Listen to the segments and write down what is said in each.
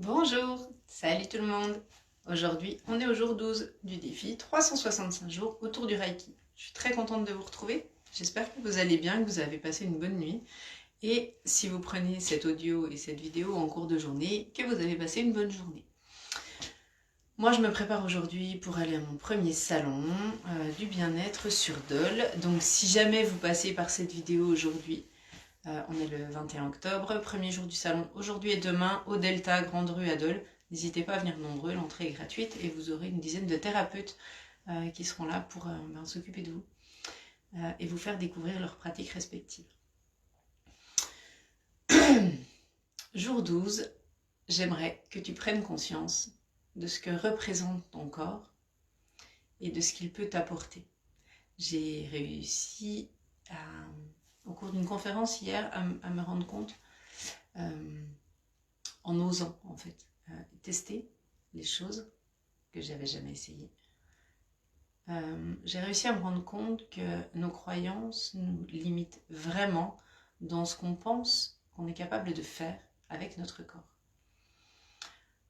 Bonjour, salut tout le monde. Aujourd'hui, on est au jour 12 du défi 365 jours autour du Reiki. Je suis très contente de vous retrouver. J'espère que vous allez bien, que vous avez passé une bonne nuit. Et si vous prenez cet audio et cette vidéo en cours de journée, que vous avez passé une bonne journée. Moi, je me prépare aujourd'hui pour aller à mon premier salon du bien-être sur Dole. Donc, si jamais vous passez par cette vidéo aujourd'hui, on est le 21 octobre, premier jour du salon aujourd'hui et demain au Delta Grande Rue à Dole. N'hésitez pas à venir nombreux, l'entrée est gratuite et vous aurez une dizaine de thérapeutes qui seront là pour s'occuper de vous et vous faire découvrir leurs pratiques respectives. Jour 12, j'aimerais que tu prennes conscience de ce que représente ton corps et de ce qu'il peut t'apporter. J'ai réussi au cours d'une conférence hier à me rendre compte en osant en fait tester les choses que j'avais jamais essayées. J'ai réussi à me rendre compte que nos croyances nous limitent vraiment dans ce qu'on pense qu'on est capable de faire avec notre corps.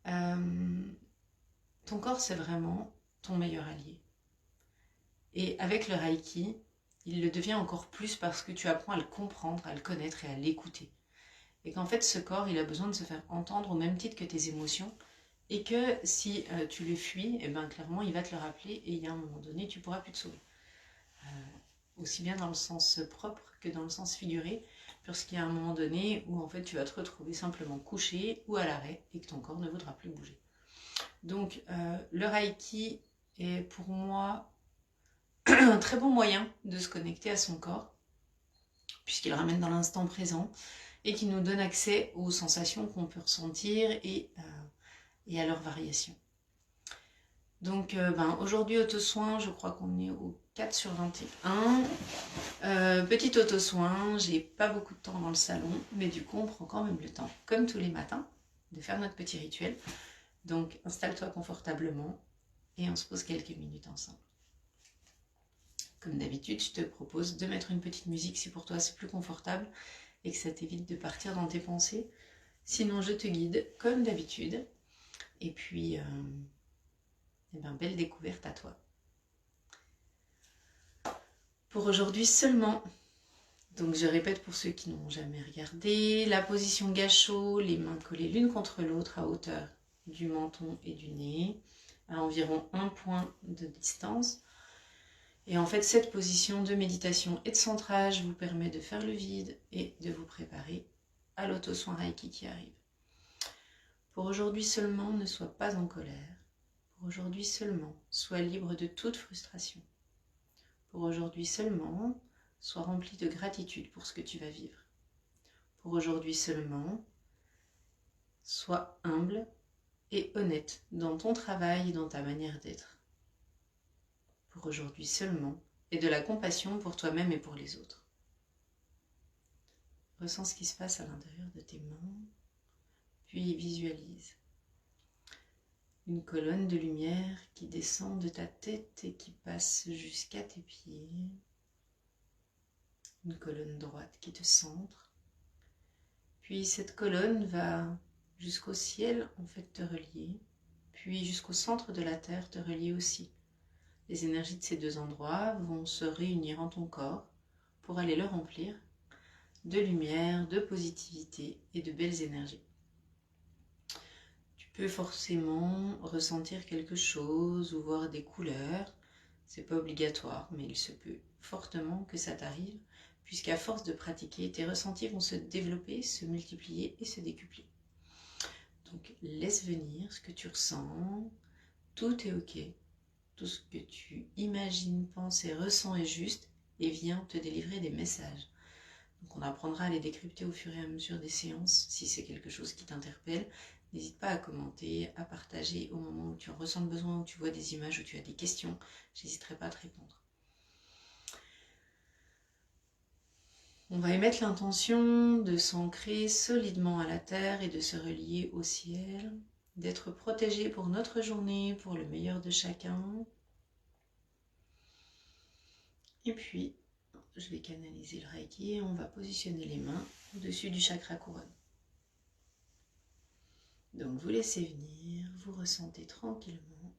Ton corps, c'est vraiment ton meilleur allié. Et avec le Reiki, il le devient encore plus parce que tu apprends à le comprendre, à le connaître et à l'écouter. Et qu'en fait, ce corps, il a besoin de se faire entendre au même titre que tes émotions. Et que si tu le fuis, eh ben, clairement, il va te le rappeler et il y a un moment donné, tu ne pourras plus te sauver. Aussi bien dans le sens propre que dans le sens figuré, puisqu'il y a un moment donné où en fait, tu vas te retrouver simplement couché ou à l'arrêt et que ton corps ne voudra plus bouger. Donc, le Reiki est pour moi un très bon moyen de se connecter à son corps, puisqu'il ramène dans l'instant présent et qui nous donne accès aux sensations qu'on peut ressentir et à leurs variations. Donc aujourd'hui auto-soin, je crois qu'on est au 4 sur 21. Petit auto-soin, j'ai pas beaucoup de temps dans le salon, mais du coup on prend quand même le temps, comme tous les matins, de faire notre petit rituel. Donc installe-toi confortablement et on se pose quelques minutes ensemble. Comme d'habitude, je te propose de mettre une petite musique si pour toi c'est plus confortable et que ça t'évite de partir dans tes pensées. Sinon je te guide comme d'habitude. Et puis belle découverte à toi. Pour aujourd'hui seulement, donc je répète pour ceux qui n'ont jamais regardé, la position gâchot, les mains collées l'une contre l'autre à hauteur du menton et du nez, à environ 1 point de distance. Et en fait, cette position de méditation et de centrage vous permet de faire le vide et de vous préparer à l'auto-soin Reiki qui arrive. Pour aujourd'hui seulement, ne sois pas en colère. Pour aujourd'hui seulement, sois libre de toute frustration. Pour aujourd'hui seulement, sois rempli de gratitude pour ce que tu vas vivre. Pour aujourd'hui seulement, sois humble et honnête dans ton travail et dans ta manière d'être. Pour aujourd'hui seulement, et de la compassion pour toi-même et pour les autres. Ressens ce qui se passe à l'intérieur de tes mains, puis visualise une colonne de lumière qui descend de ta tête et qui passe jusqu'à tes pieds. Une colonne droite qui te centre. Puis cette colonne va jusqu'au ciel en fait te relier, puis jusqu'au centre de la terre te relier aussi. Les énergies de ces deux endroits vont se réunir en ton corps pour aller le remplir de lumière, de positivité et de belles énergies. Tu peux forcément ressentir quelque chose ou voir des couleurs, c'est pas obligatoire, mais il se peut fortement que ça t'arrive, puisqu'à force de pratiquer, tes ressentis vont se développer, se multiplier et se décupler. Donc laisse venir ce que tu ressens, tout est ok, tout ce que tu imagines, penses et ressens est juste et vient te délivrer des messages. Donc on apprendra à les décrypter au fur et à mesure des séances si c'est quelque chose qui t'interpelle. N'hésite pas à commenter, à partager au moment où tu en ressens le besoin, où tu vois des images, où tu as des questions. J'hésiterai pas à te répondre. On va émettre l'intention de s'ancrer solidement à la terre et de se relier au ciel, d'être protégé pour notre journée, pour le meilleur de chacun. Et puis, je vais canaliser le Reiki et on va positionner les mains au-dessus du chakra couronne. Donc vous laissez venir, vous ressentez tranquillement.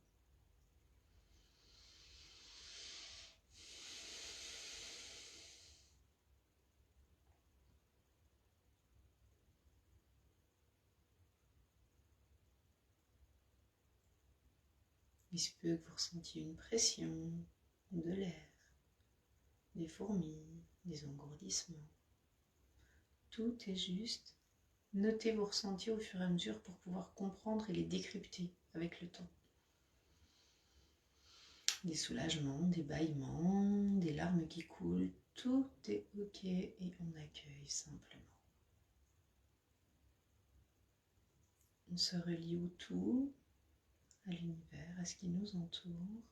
Il se peut que vous ressentiez une pression, de l'air, des fourmis, des engourdissements. Tout est juste. Notez vos ressentis au fur et à mesure pour pouvoir comprendre et les décrypter avec le temps. Des soulagements, des bâillements, des larmes qui coulent, tout est ok et on accueille simplement. On se relie au tout, à l'univers, à ce qui nous entoure,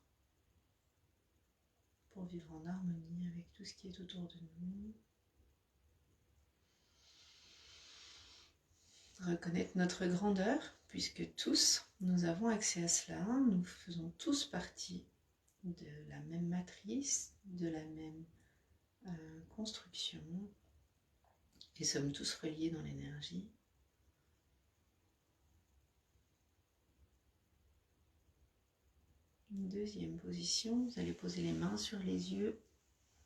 pour vivre en harmonie avec tout ce qui est autour de nous. Reconnaître notre grandeur, puisque tous, nous avons accès à cela, nous faisons tous partie de la même matrice, de la même construction, et sommes tous reliés dans l'énergie. Une deuxième position, vous allez poser les mains sur les yeux,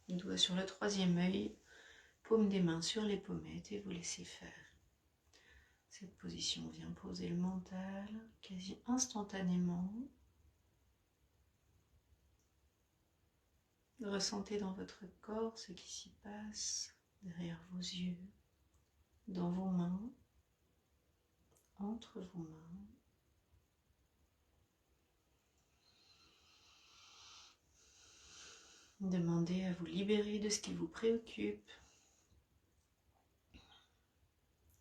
les doigts sur le troisième œil, paume des mains sur les pommettes et vous laissez faire. Cette position vient poser le mental quasi instantanément. Ressentez dans votre corps ce qui s'y passe derrière vos yeux, dans vos mains, entre vos mains. Demandez à vous libérer de ce qui vous préoccupe.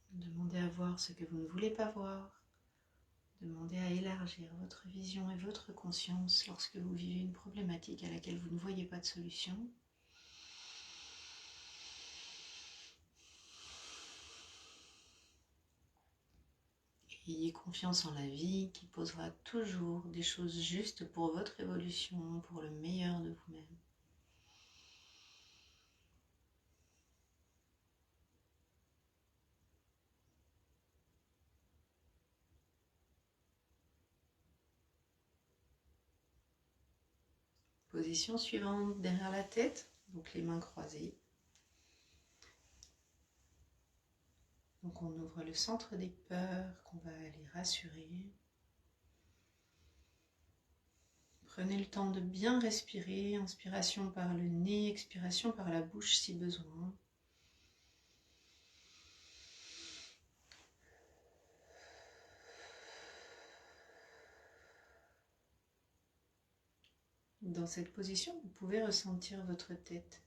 Demandez à voir ce que vous ne voulez pas voir. Demandez à élargir votre vision et votre conscience lorsque vous vivez une problématique à laquelle vous ne voyez pas de solution. Ayez confiance en la vie qui posera toujours des choses justes pour votre évolution, pour le meilleur de vous-même. Position suivante, derrière la tête, donc les mains croisées. Donc on ouvre le centre des peurs qu'on va aller rassurer. Prenez le temps de bien respirer, inspiration par le nez, expiration par la bouche si besoin. Dans cette position, vous pouvez ressentir votre tête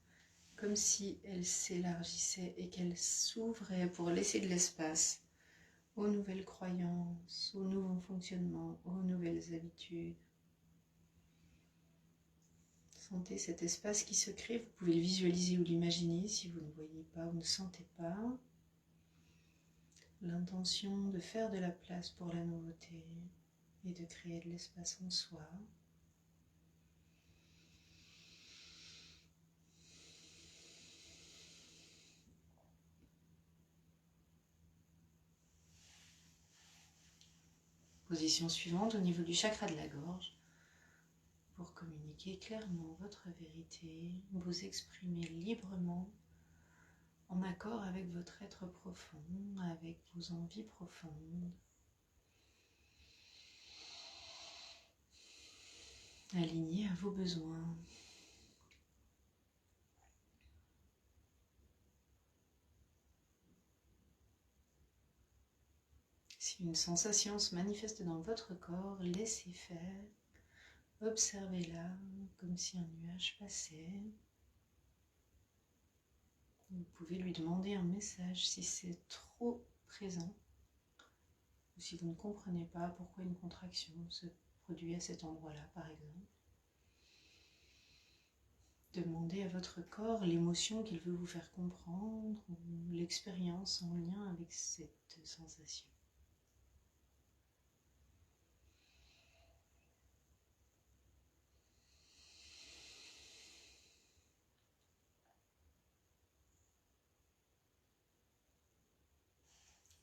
comme si elle s'élargissait et qu'elle s'ouvrait pour laisser de l'espace aux nouvelles croyances, aux nouveaux fonctionnements, aux nouvelles habitudes. Sentez cet espace qui se crée, vous pouvez le visualiser ou l'imaginer si vous ne voyez pas ou ne sentez pas. L'intention de faire de la place pour la nouveauté et de créer de l'espace en soi. Position suivante au niveau du chakra de la gorge. Pour communiquer clairement votre vérité, vous exprimer librement en accord avec votre être profond, avec vos envies profondes. Aligné à vos besoins. Si une sensation se manifeste dans votre corps, laissez faire. Observez-la comme si un nuage passait. Vous pouvez lui demander un message si c'est trop présent ou si vous ne comprenez pas pourquoi une contraction se produit à cet endroit-là, par exemple. Demandez à votre corps l'émotion qu'il veut vous faire comprendre ou l'expérience en lien avec cette sensation.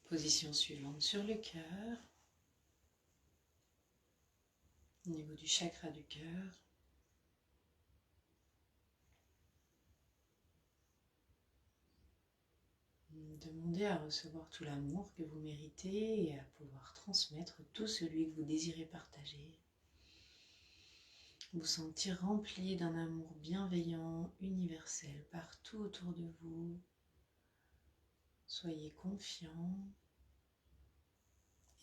Position suivante sur le cœur. au niveau du chakra du cœur. Demandez à recevoir tout l'amour que vous méritez et à pouvoir transmettre tout celui que vous désirez partager. Vous sentir rempli d'un amour bienveillant, universel, partout autour de vous. Soyez confiants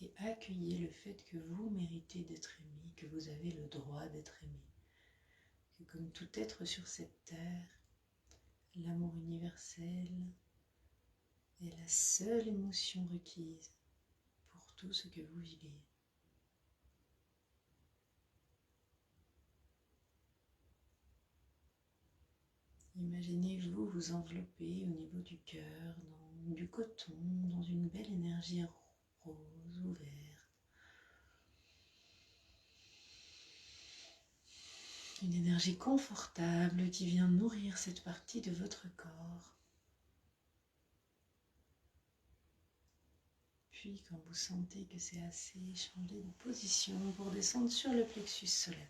et accueillez le fait que vous méritez d'être aimé, que vous avez le droit d'être aimé. Que comme tout être sur cette terre, l'amour universel est la seule émotion requise pour tout ce que vous vivez. Imaginez-vous vous envelopper au niveau du cœur, dans du coton, dans une belle énergie rose ou verte. Une énergie confortable qui vient nourrir cette partie de votre corps. Puis quand vous sentez que c'est assez, changez de position pour descendre sur le plexus solaire.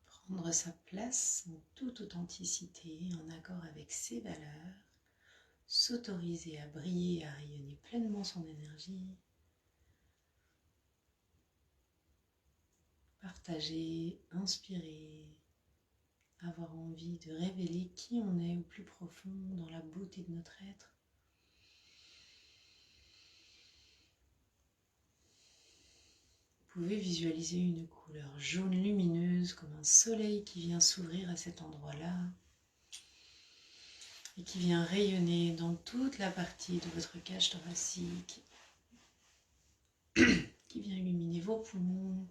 Prendre sa place en toute authenticité, en accord avec ses valeurs, s'autoriser à briller et à rayonner pleinement son énergie, partager, inspirer, avoir envie de révéler qui on est au plus profond dans la beauté de notre être. Vous pouvez visualiser une couleur jaune lumineuse comme un soleil qui vient s'ouvrir à cet endroit-là et qui vient rayonner dans toute la partie de votre cage thoracique, qui vient illuminer vos poumons,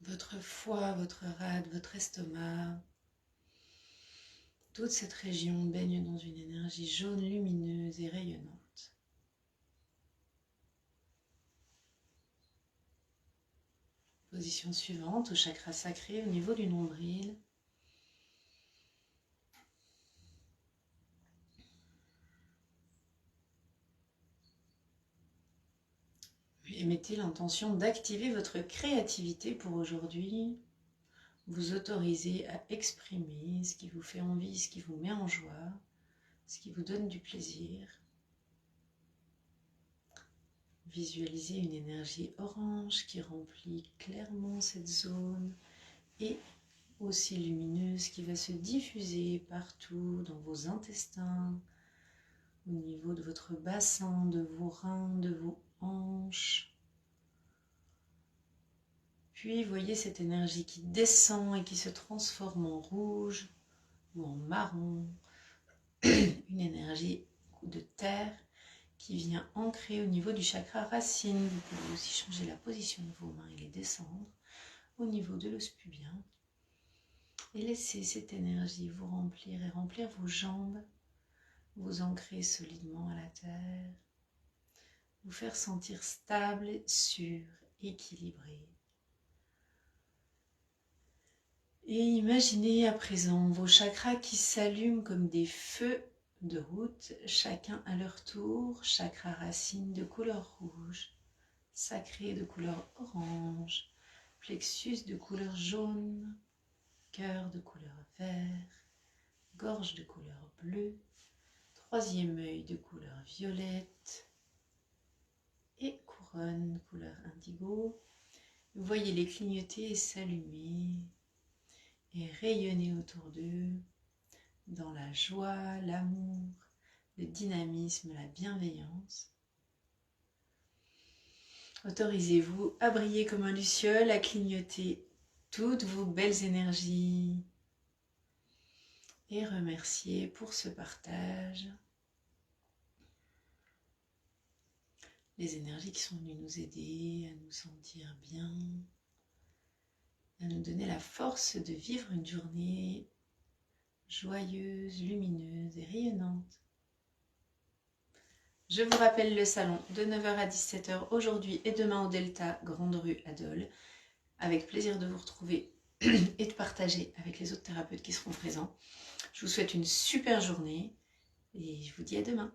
votre foie, votre rate, votre estomac. Toute cette région baigne dans une énergie jaune lumineuse et rayonnante. Position suivante, au chakra sacré, au niveau du nombril. Et mettez l'intention d'activer votre créativité pour aujourd'hui. Vous autorisez à exprimer ce qui vous fait envie, ce qui vous met en joie, ce qui vous donne du plaisir. Visualisez une énergie orange qui remplit clairement cette zone et aussi lumineuse qui va se diffuser partout dans vos intestins, au niveau de votre bassin, de vos reins, de vos hanches. Puis voyez cette énergie qui descend et qui se transforme en rouge ou en marron, une énergie de terre qui vient ancrer au niveau du chakra racine. Vous pouvez aussi changer la position de vos mains et les descendre au niveau de l'os pubien. Et laissez cette énergie vous remplir et remplir vos jambes, vous ancrer solidement à la terre, vous faire sentir stable, sûr, équilibré. Et imaginez à présent vos chakras qui s'allument comme des feux de route, chacun à leur tour, chakra racine de couleur rouge, sacré de couleur orange, plexus de couleur jaune, cœur de couleur vert, gorge de couleur bleue, troisième œil de couleur violette et couronne couleur indigo. Vous voyez les clignoter et s'allumer et rayonner autour d'eux dans la joie, l'amour, le dynamisme, la bienveillance. Autorisez-vous à briller comme un luciole, à clignoter toutes vos belles énergies et remercier pour ce partage les énergies qui sont venues nous aider à nous sentir bien, à nous donner la force de vivre une journée joyeuse, lumineuse et rayonnante. Je vous rappelle le salon de 9 h à 17 h aujourd'hui et demain au Delta, Grande Rue à Dole. Avec plaisir de vous retrouver et de partager avec les autres thérapeutes qui seront présents. Je vous souhaite une super journée Et je vous dis à demain.